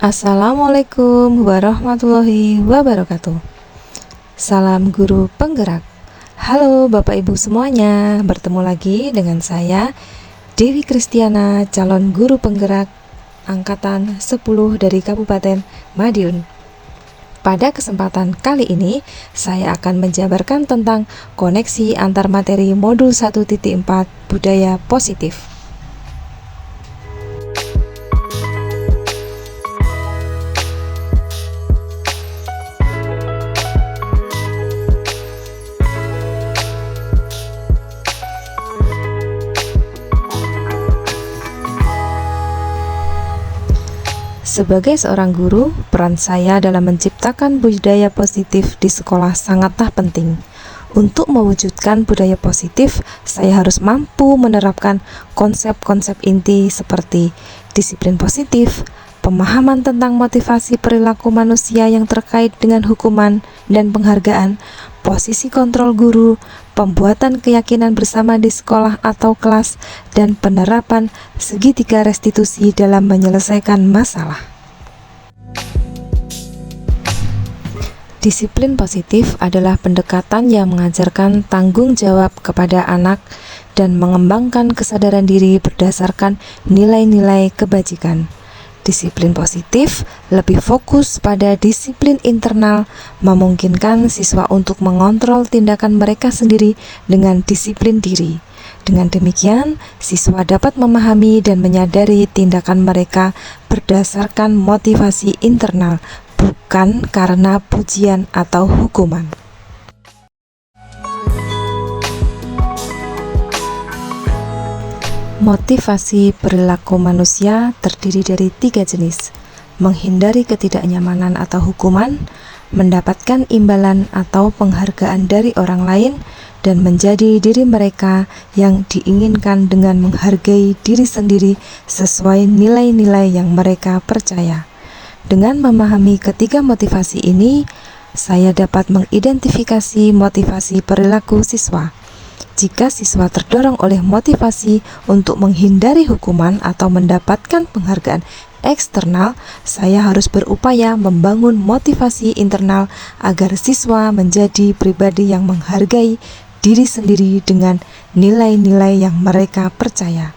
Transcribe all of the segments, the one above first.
Assalamualaikum warahmatullahi wabarakatuh. Salam guru penggerak. Halo Bapak Ibu semuanya, bertemu lagi dengan saya Dewi Kristiana, calon guru penggerak angkatan 10 dari Kabupaten Madiun. Pada kesempatan kali ini, saya akan menjabarkan tentang koneksi antar materi modul 1.4 budaya positif. Sebagai seorang guru, peran saya dalam menciptakan budaya positif di sekolah sangatlah penting. Untuk mewujudkan budaya positif, saya harus mampu menerapkan konsep-konsep inti seperti disiplin positif, pemahaman tentang motivasi perilaku manusia yang terkait dengan hukuman dan penghargaan, posisi kontrol guru, pembuatan keyakinan bersama di sekolah atau kelas, dan penerapan segitiga restitusi dalam menyelesaikan masalah. Disiplin positif adalah pendekatan yang mengajarkan tanggung jawab kepada anak dan mengembangkan kesadaran diri berdasarkan nilai-nilai kebajikan. Disiplin positif lebih fokus pada disiplin internal, memungkinkan siswa untuk mengontrol tindakan mereka sendiri dengan disiplin diri. Dengan demikian, siswa dapat memahami dan menyadari tindakan mereka berdasarkan motivasi internal, bukan karena pujian atau hukuman. Motivasi perilaku manusia terdiri dari 3 jenis: menghindari ketidaknyamanan atau hukuman, mendapatkan imbalan atau penghargaan dari orang lain, dan menjadi diri mereka yang diinginkan dengan menghargai diri sendiri sesuai nilai-nilai yang mereka percaya. Dengan memahami ketiga motivasi ini, saya dapat mengidentifikasi motivasi perilaku siswa. Jika siswa terdorong oleh motivasi untuk menghindari hukuman atau mendapatkan penghargaan eksternal, saya harus berupaya membangun motivasi internal agar siswa menjadi pribadi yang menghargai diri sendiri dengan nilai-nilai yang mereka percaya.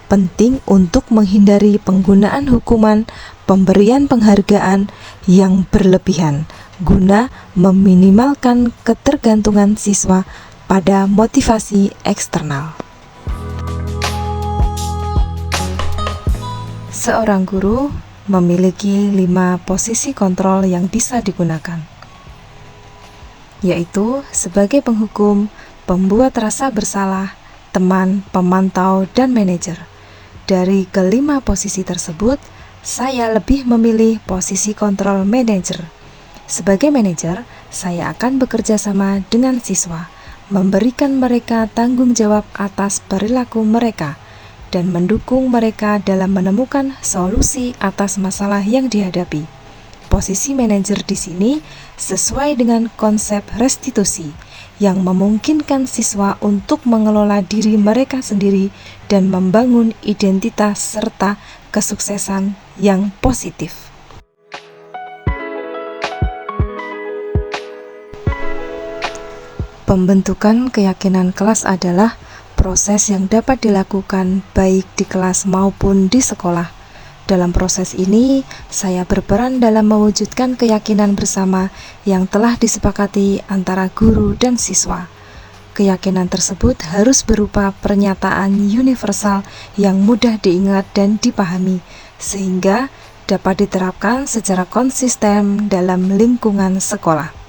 Penting untuk menghindari penggunaan hukuman, pemberian penghargaan yang berlebihan, guna meminimalkan ketergantungan siswa pada motivasi eksternal. Seorang guru memiliki 5 posisi kontrol yang bisa digunakan, yaitu sebagai penghukum, pembuat rasa bersalah, teman, pemantau, dan manajer. Dari kelima posisi tersebut, saya lebih memilih posisi kontrol manajer. Sebagai manajer, saya akan bekerja sama dengan siswa, memberikan mereka tanggung jawab atas perilaku mereka, dan mendukung mereka dalam menemukan solusi atas masalah yang dihadapi. Posisi manajer di sini sesuai dengan konsep restitusi, yang memungkinkan siswa untuk mengelola diri mereka sendiri dan membangun identitas serta kesuksesan yang positif. Pembentukan keyakinan kelas adalah proses yang dapat dilakukan baik di kelas maupun di sekolah. Dalam proses ini, saya berperan dalam mewujudkan keyakinan bersama yang telah disepakati antara guru dan siswa. Keyakinan tersebut harus berupa pernyataan universal yang mudah diingat dan dipahami, sehingga dapat diterapkan secara konsisten dalam lingkungan sekolah.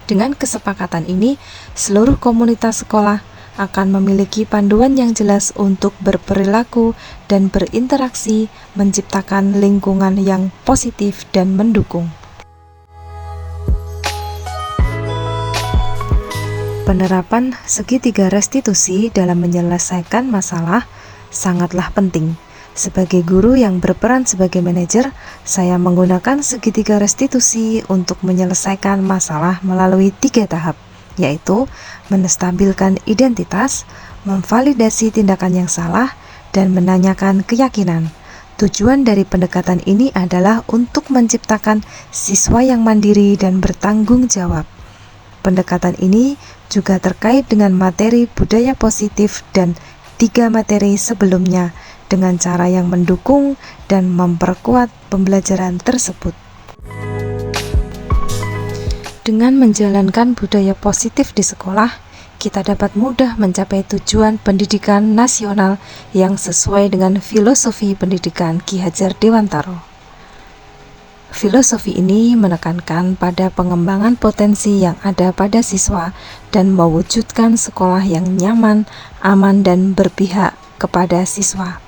Dengan kesepakatan ini, seluruh komunitas sekolah akan memiliki panduan yang jelas untuk berperilaku dan berinteraksi, menciptakan lingkungan yang positif dan mendukung. Penerapan segitiga restitusi dalam menyelesaikan masalah sangatlah penting. Sebagai guru yang berperan sebagai manajer, saya menggunakan segitiga restitusi untuk menyelesaikan masalah melalui 3 tahap, yaitu menstabilkan identitas, memvalidasi tindakan yang salah, dan menanyakan keyakinan. Tujuan dari pendekatan ini adalah untuk menciptakan siswa yang mandiri dan bertanggung jawab. Pendekatan ini juga terkait dengan materi budaya positif dan 3 materi sebelumnya dengan cara yang mendukung dan memperkuat pembelajaran tersebut. Dengan menjalankan budaya positif di sekolah, kita dapat mudah mencapai tujuan pendidikan nasional yang sesuai dengan filosofi pendidikan Ki Hajar Dewantara. Filosofi ini menekankan pada pengembangan potensi yang ada pada siswa dan mewujudkan sekolah yang nyaman, aman, dan berpihak kepada siswa.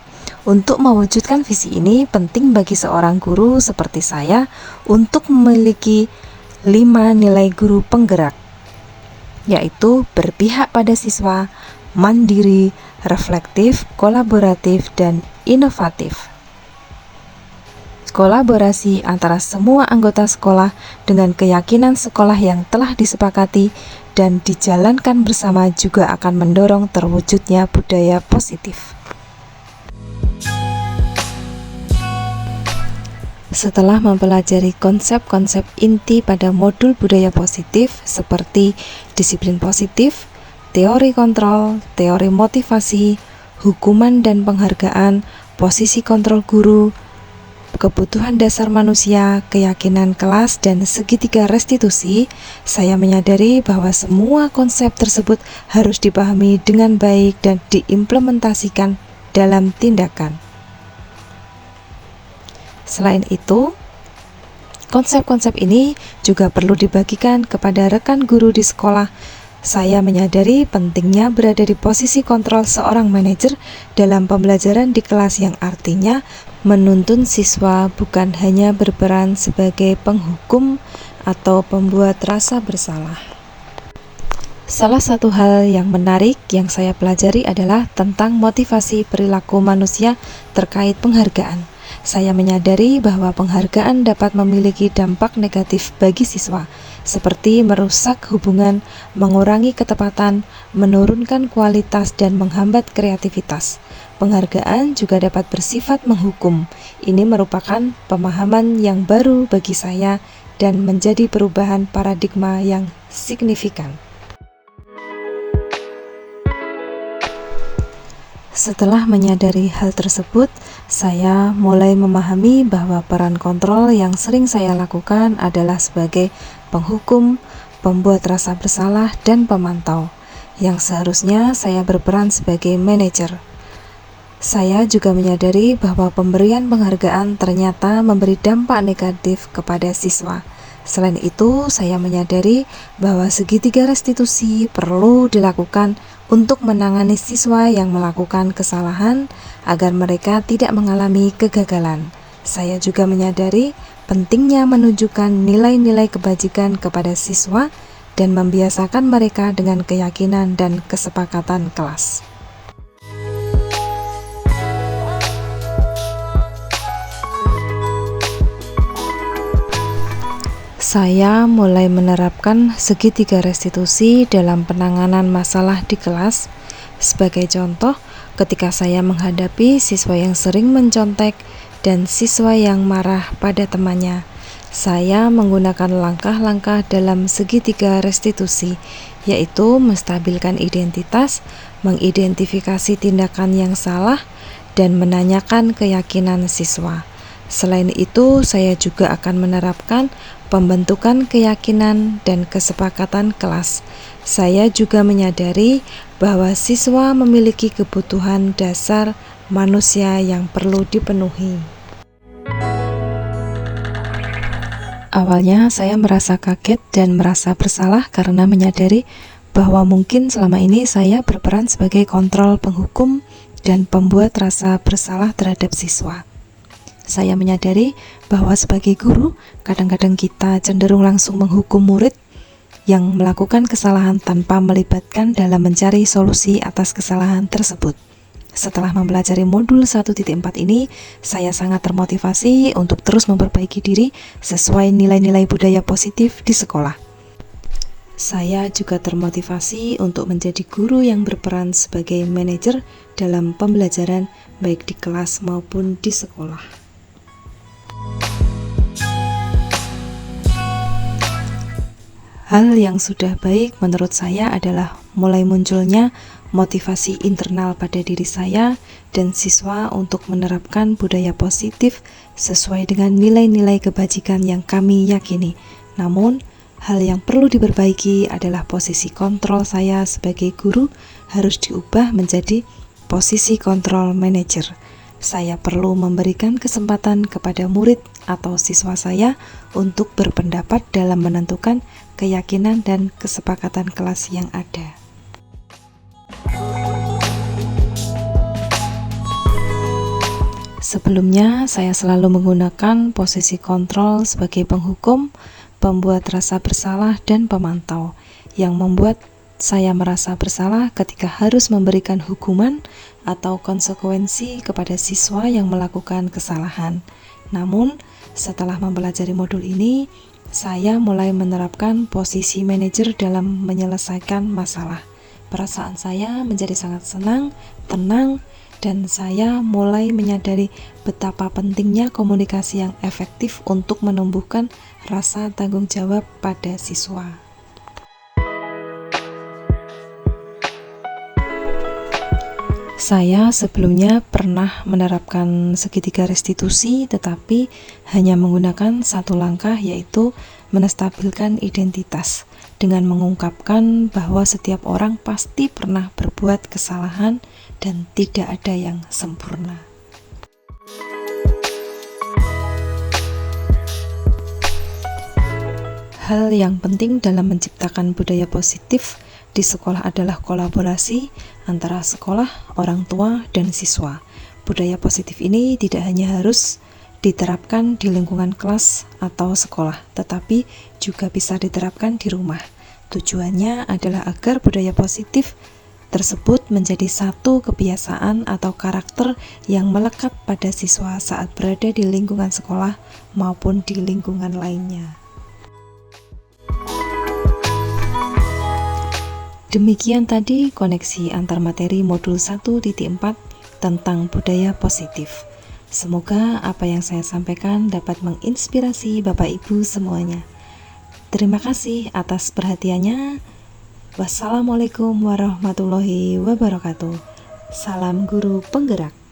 Untuk mewujudkan visi ini, penting bagi seorang guru seperti saya untuk memiliki 5 nilai guru penggerak, yaitu berpihak pada siswa, mandiri, reflektif, kolaboratif, dan inovatif. Kolaborasi antara semua anggota sekolah dengan keyakinan sekolah yang telah disepakati dan dijalankan bersama juga akan mendorong terwujudnya budaya positif. Setelah mempelajari konsep-konsep inti pada modul budaya positif seperti disiplin positif, teori kontrol, teori motivasi, hukuman dan penghargaan, posisi kontrol guru, kebutuhan dasar manusia, keyakinan kelas, dan segitiga restitusi, saya menyadari bahwa semua konsep tersebut harus dipahami dengan baik dan diimplementasikan dalam tindakan. Selain itu, konsep-konsep ini juga perlu dibagikan kepada rekan guru di sekolah. Saya menyadari pentingnya berada di posisi kontrol seorang manajer dalam pembelajaran di kelas, yang artinya menuntun siswa bukan hanya berperan sebagai penghukum atau pembuat rasa bersalah. Salah satu hal yang menarik yang saya pelajari adalah tentang motivasi perilaku manusia terkait penghargaan. Saya menyadari bahwa penghargaan dapat memiliki dampak negatif bagi siswa, seperti merusak hubungan, mengurangi ketepatan, menurunkan kualitas, dan menghambat kreativitas. Penghargaan juga dapat bersifat menghukum. Ini merupakan pemahaman yang baru bagi saya dan menjadi perubahan paradigma yang signifikan. Setelah menyadari hal tersebut, saya mulai memahami bahwa peran kontrol yang sering saya lakukan adalah sebagai penghukum, pembuat rasa bersalah, dan pemantau, yang seharusnya saya berperan sebagai manajer. Saya juga menyadari bahwa pemberian penghargaan ternyata memberi dampak negatif kepada siswa. Selain itu, saya menyadari bahwa segitiga restitusi perlu dilakukan untuk menangani siswa yang melakukan kesalahan agar mereka tidak mengalami kegagalan. Saya juga menyadari pentingnya menunjukkan nilai-nilai kebajikan kepada siswa dan membiasakan mereka dengan keyakinan dan kesepakatan kelas. Saya mulai menerapkan segitiga restitusi dalam penanganan masalah di kelas. Sebagai contoh, ketika saya menghadapi siswa yang sering mencontek dan siswa yang marah pada temannya, saya menggunakan langkah-langkah dalam segitiga restitusi, yaitu menstabilkan identitas, mengidentifikasi tindakan yang salah, dan menanyakan keyakinan siswa. Selain itu, saya juga akan menerapkan pembentukan keyakinan dan kesepakatan kelas. Saya juga menyadari bahwa siswa memiliki kebutuhan dasar manusia yang perlu dipenuhi. Awalnya saya merasa kaget dan merasa bersalah karena menyadari bahwa mungkin selama ini saya berperan sebagai kontrol, penghukum, dan pembuat rasa bersalah terhadap siswa. Saya menyadari bahwa sebagai guru, kadang-kadang kita cenderung langsung menghukum murid yang melakukan kesalahan tanpa melibatkan dalam mencari solusi atas kesalahan tersebut. Setelah mempelajari modul 1.4 ini, saya sangat termotivasi untuk terus memperbaiki diri sesuai nilai-nilai budaya positif di sekolah. Saya juga termotivasi untuk menjadi guru yang berperan sebagai manajer dalam pembelajaran baik di kelas maupun di sekolah. Hal yang sudah baik menurut saya adalah mulai munculnya motivasi internal pada diri saya dan siswa untuk menerapkan budaya positif sesuai dengan nilai-nilai kebajikan yang kami yakini. Namun, hal yang perlu diperbaiki adalah posisi kontrol saya sebagai guru harus diubah menjadi posisi kontrol manajer. Saya perlu memberikan kesempatan kepada murid atau siswa saya untuk berpendapat dalam menentukan keyakinan dan kesepakatan kelas yang ada. Sebelumnya, saya selalu menggunakan posisi kontrol sebagai penghukum, pembuat rasa bersalah, dan pemantau, yang membuat saya merasa bersalah ketika harus memberikan hukuman atau konsekuensi kepada siswa yang melakukan kesalahan. Namun, setelah mempelajari modul ini, saya mulai menerapkan posisi manajer dalam menyelesaikan masalah. Perasaan saya menjadi sangat senang, tenang, dan saya mulai menyadari betapa pentingnya komunikasi yang efektif untuk menumbuhkan rasa tanggung jawab pada siswa. Saya sebelumnya pernah menerapkan segitiga restitusi, tetapi hanya menggunakan satu langkah, yaitu menstabilkan identitas dengan mengungkapkan bahwa setiap orang pasti pernah berbuat kesalahan dan tidak ada yang sempurna. Hal yang penting dalam menciptakan budaya positif di sekolah adalah kolaborasi antara sekolah, orang tua, dan siswa. Budaya positif ini tidak hanya harus diterapkan di lingkungan kelas atau sekolah, tetapi juga bisa diterapkan di rumah. Tujuannya adalah agar budaya positif tersebut menjadi satu kebiasaan atau karakter yang melekat pada siswa saat berada di lingkungan sekolah maupun di lingkungan lainnya. Demikian tadi koneksi antar materi modul 1.4 tentang budaya positif. Semoga apa yang saya sampaikan dapat menginspirasi Bapak Ibu semuanya. Terima kasih atas perhatiannya. Wassalamualaikum warahmatullahi wabarakatuh. Salam guru penggerak.